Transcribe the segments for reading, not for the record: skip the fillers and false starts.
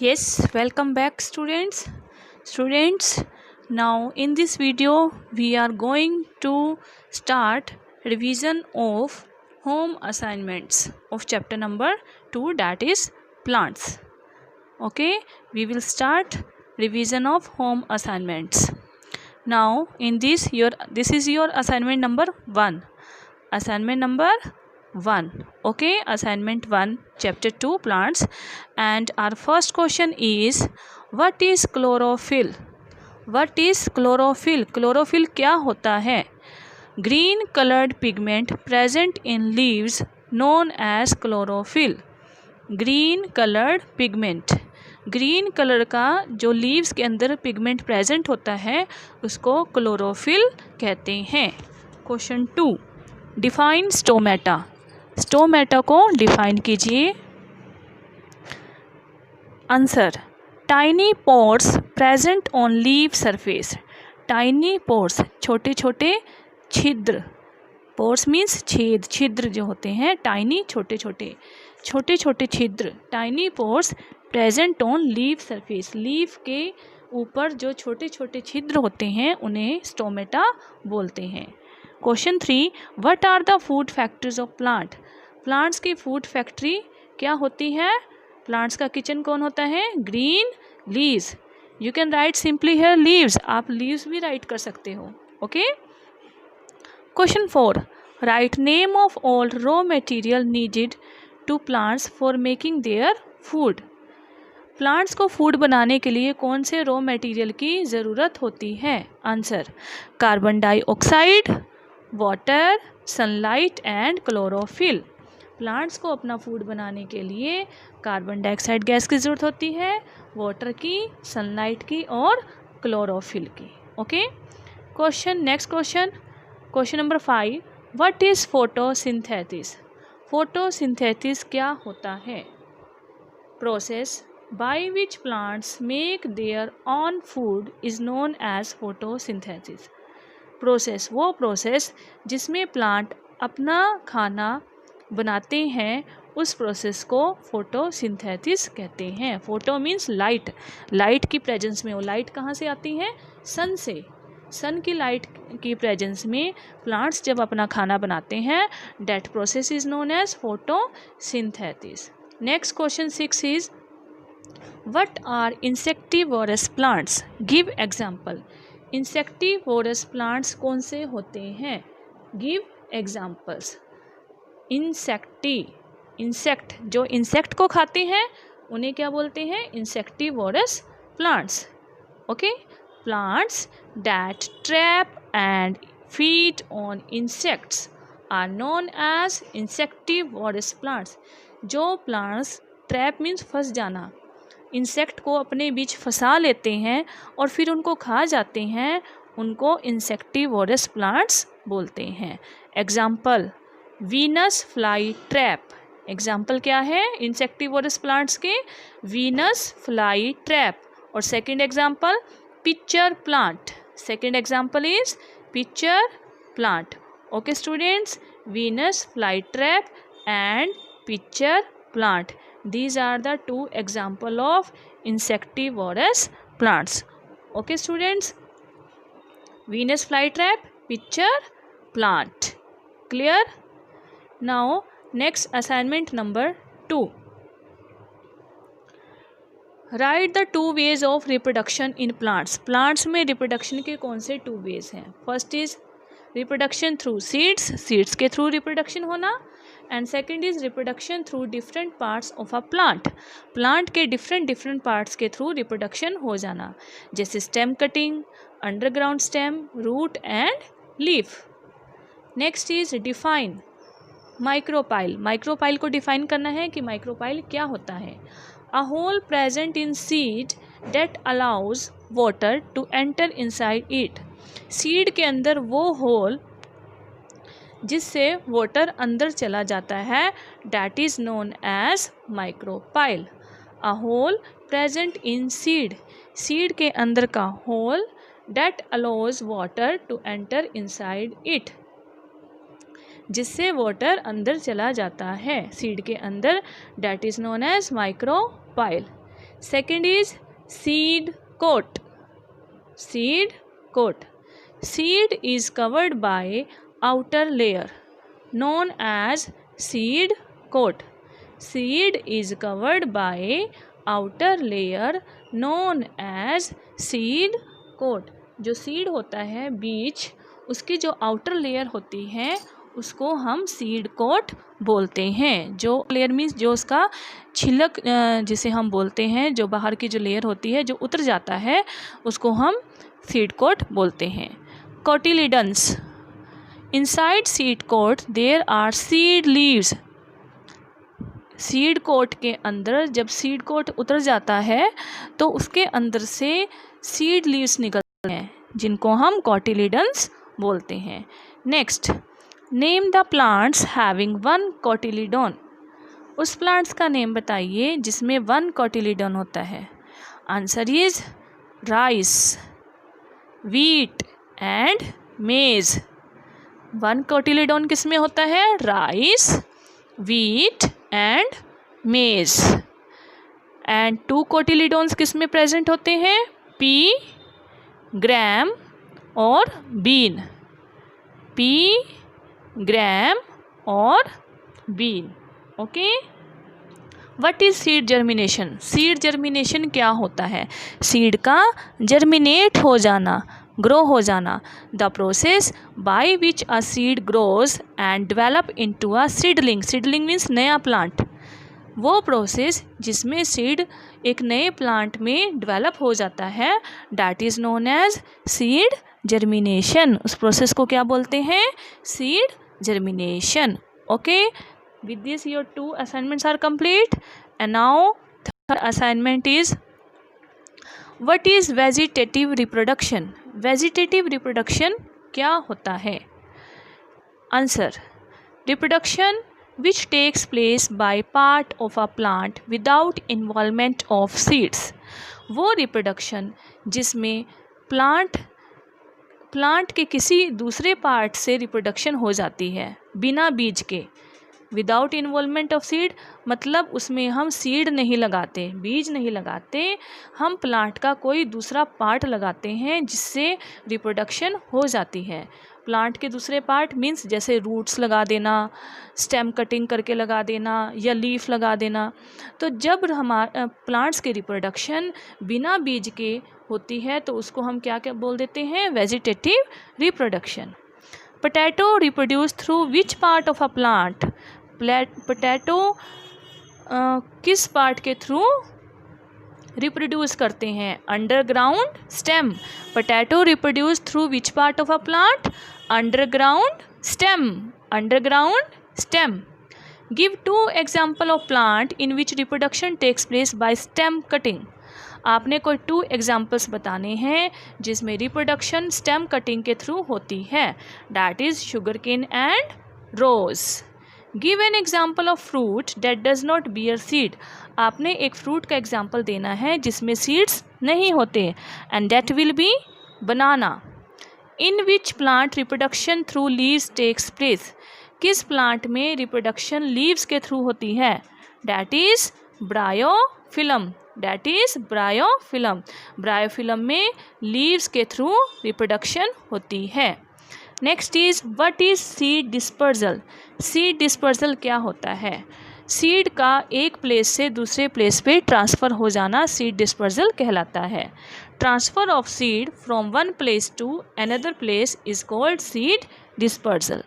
Yes, welcome back students. Students, now in this video we are going to start revision of home assignments of chapter number 2, that is plants. Okay, we will start revision of home assignments. Now in this is your assignment number 1. Assignment number 1. Okay, assignment 1, chapter 2 plants, and our first question is, what is chlorophyll? What is chlorophyll? Chlorophyll क्या होता है? Green colored pigment present in leaves known as chlorophyll. Green colored pigment, green colour का जो leaves के अंदर pigment present होता है उसको क्लोरोफिल कहते हैं. Question 2, define stomata. स्टोमेटा को डिफाइन कीजिए. Answer, tiny pores present on leaf surface. Tiny pores, छोटे छोटे छिद्र. पोर्स मीन्स छेद, छिद्र जो होते हैं टाइनी, छोटे छोटे छिद्र. Tiny pores present on leaf surface. Leaf के ऊपर जो छोटे छोटे छिद्र होते हैं उन्हें स्टोमेटा बोलते हैं. Question 3, what are the food factories of plant. Plants की फूड फैक्ट्री क्या होती है? प्लांट्स का किचन कौन होता है? Green leaves. You can write simply here leaves. आप लीव्स भी राइट कर सकते हो. Okay. Question 4, write name of all raw material needed to plants for making their food. Plants को फूड बनाने के लिए कौन से रॉ मटेरियल की ज़रूरत होती है? Answer, carbon dioxide, water, sunlight and chlorophyll. Plants को अपना फूड बनाने के लिए कार्बन डाइऑक्साइड गैस की ज़रूरत होती है, वाटर की, सनलाइट की और क्लोरोफिल की. Okay. Next question number 5, what is photosynthesis. Photosynthesis क्या होता है? Process by which plants make their own food is known as photosynthesis. Process, वो प्रोसेस जिसमें प्लांट अपना खाना बनाते हैं उस प्रोसेस को फोटोसिंथेसिस कहते हैं. Photo means light. लाइट की प्रेजेंस में, वो लाइट कहाँ से आती है? सन से. सन की लाइट की प्रेजेंस में प्लांट्स जब अपना खाना बनाते हैं, that process is known as photosynthesis. Next question 6 is, what are insectivorous plants? give example. insectivorous plants कौन से होते हैं? give examples. insect जो इंसेक्ट को खाते हैं उन्हें क्या बोलते हैं? insectivorous plants. okay. plants that trap and feed on insects are known as insectivorous plants. जो plants, ट्रैप मीन्स फंस जाना, इंसेक्ट को अपने बीच फंसा लेते हैं और फिर उनको खा जाते हैं, उनको इंसेक्टिवोरस प्लांट्स बोलते हैं. Example, Venus fly trap. Example क्या है इंसेक्टिवोरस प्लांट्स के? Venus fly trap. और second example, pitcher plant. Second example is pitcher plant. Okay students, Venus fly trap and pitcher plant. These are the 2 example of insectivorous plants. Okay students, Venus flytrap, picture plant. Clear? Now next assignment number 2. Write the 2 ways of reproduction in plants. Plants में reproduction के कौन से 2 ways हैं? First is reproduction through seeds. Seeds के through reproduction होना. And second is reproduction through different parts of a plant. Plant के different parts के through reproduction हो जाना, जैसे stem cutting, underground stem, root and leaf. Next is define micropyle. Micropyle को define करना है कि माइक्रोपाइल क्या होता है. A hole present in seed that allows water to enter inside it. Seed के अंदर वो होल जिससे वाटर अंदर चला जाता है, that is known as micropyle. A hole present in seed, seed के अंदर का hole, that allows water to enter inside it, जिससे वाटर अंदर चला जाता है सीड के अंदर, that is known as micropyle. Second is seed coat. Seed coat. Seed is covered by outer layer known as seed coat. Seed is covered by outer layer known as seed coat. जो seed होता है बीज, उसकी जो outer layer होती है उसको हम सीड कोट बोलते हैं. जो लेयर मीन्स जो उसका छिलक जिसे हम बोलते हैं, जो बाहर की जो लेयर होती है जो उतर जाता है उसको हम सीड कोट बोलते हैं. Cotyledons. Inside seed coat there are seed leaves. Seed coat के अंदर जब सीड कोट उतर जाता है तो उसके अंदर से सीड लीव्स निकलते हैं जिनको हम कोटिलिडन्स बोलते हैं. Next, name the plants having one cotyledon. उस प्लांट्स का नेम बताइए जिसमें वन कोटिलिडन होता है. Answer is rice, wheat and maize. One cotyledon किस में होता है? Rice, wheat and maize. And two cotyledons किस में प्रेजेंट होते हैं? पी, ग्राम और बीन. पी, ग्राम और bean. Okay. What is seed germination? Seed germination क्या होता है? सीड का जर्मिनेट हो जाना, ग्रो हो जाना. The process by which a seed grows and develop into a seedling. Seedling means नया प्लांट. वो प्रोसेस जिसमें सीड एक नए प्लांट में डेवलप हो जाता है, that is known as seed germination. उस प्रोसेस को क्या बोलते हैं? Seed germination. Okay. With this your 2 assignments are complete. And now third assignment is what is vegetative reproduction. Vegetative reproduction क्या होता है? Answer, reproduction which takes place by part of a plant without involvement of seeds. वो reproduction जिसमें plant के किसी दूसरे part से reproduction हो जाती है बिना बीज के. विदाउट इन्वॉल्वमेंट ऑफ सीड मतलब उसमें हम सीड नहीं लगाते, बीज नहीं लगाते, हम प्लांट का कोई दूसरा पार्ट लगाते हैं जिससे रिप्रोडक्शन हो जाती है. प्लांट के दूसरे पार्ट मीन्स जैसे रूट्स लगा देना, स्टेम कटिंग करके लगा देना या लीफ लगा देना. तो जब हमारे प्लांट्स की रिप्रोडक्शन बिना बीज के होती है तो उसको हम क्या क्या बोल देते हैं? Vegetative reproduction. Potato reproduce through which part of a plant. Potato किस पार्ट के थ्रू रिप्रोड्यूस करते हैं? Underground stem. Potato reproduce through which part of a plant? Underground stem. Underground stem. Give 2 example of plant in which reproduction takes place by stem cutting. आपने कोई 2 examples बताने हैं जिसमें reproduction stem cutting के through होती है. That is sugar cane and rose. Give an example of fruit that does not bear seed. आपने एक फ्रूट का एग्जाम्पल देना है जिसमें सीड्स नहीं होते, and that will be banana. In which plant reproduction through leaves takes place. किस plant में रिप्रोडक्शन लीव्स के थ्रू होती है? That is bryophyllum. That is bryophyllum. Bryophyllum में लीव्स के थ्रू रिप्रोडक्शन होती है. Next is what is seed dispersal. Seed dispersal क्या होता है? सीड का एक प्लेस से दूसरे प्लेस पे ट्रांसफ़र हो जाना सीड डिस्पर्जल कहलाता है. Transfer of seed from one place to another place is called seed dispersal.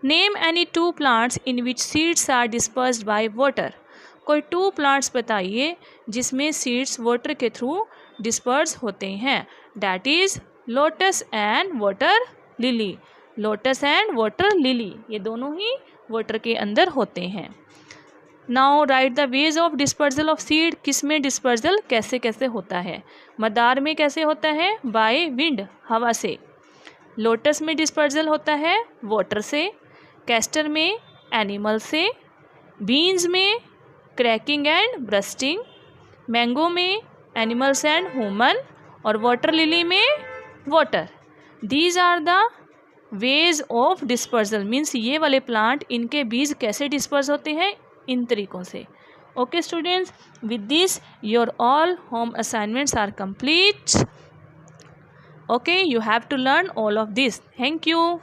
Name any 2 plants in which seeds are dispersed by water. कोई 2 प्लांट्स बताइए जिसमें सीड्स वाटर के थ्रू डिस्पर्स होते हैं. That is lotus and water lily. Lotus and water lily ये दोनों ही water के अंदर होते हैं. Now write the ways of dispersal of seed. किस में डिस्पर्जल कैसे कैसे होता है? मदार में कैसे होता है? बाय विंड, हवा से. लोटस में डिस्पर्जल होता है वाटर से. कैस्टर में एनिमल से. बीन्स में क्रैकिंग एंड ब्रस्टिंग. मैंगो में एनिमल्स एंड ह्यूमन. और वाटर लिली में water. These are the ways of dispersal. Means ये वाले प्लांट इनके बीज कैसे डिस्पर्स होते हैं? इन तरीक़ों से. Okay students, with this your all home assignments are complete. Okay, you have to learn all of this. Thank you.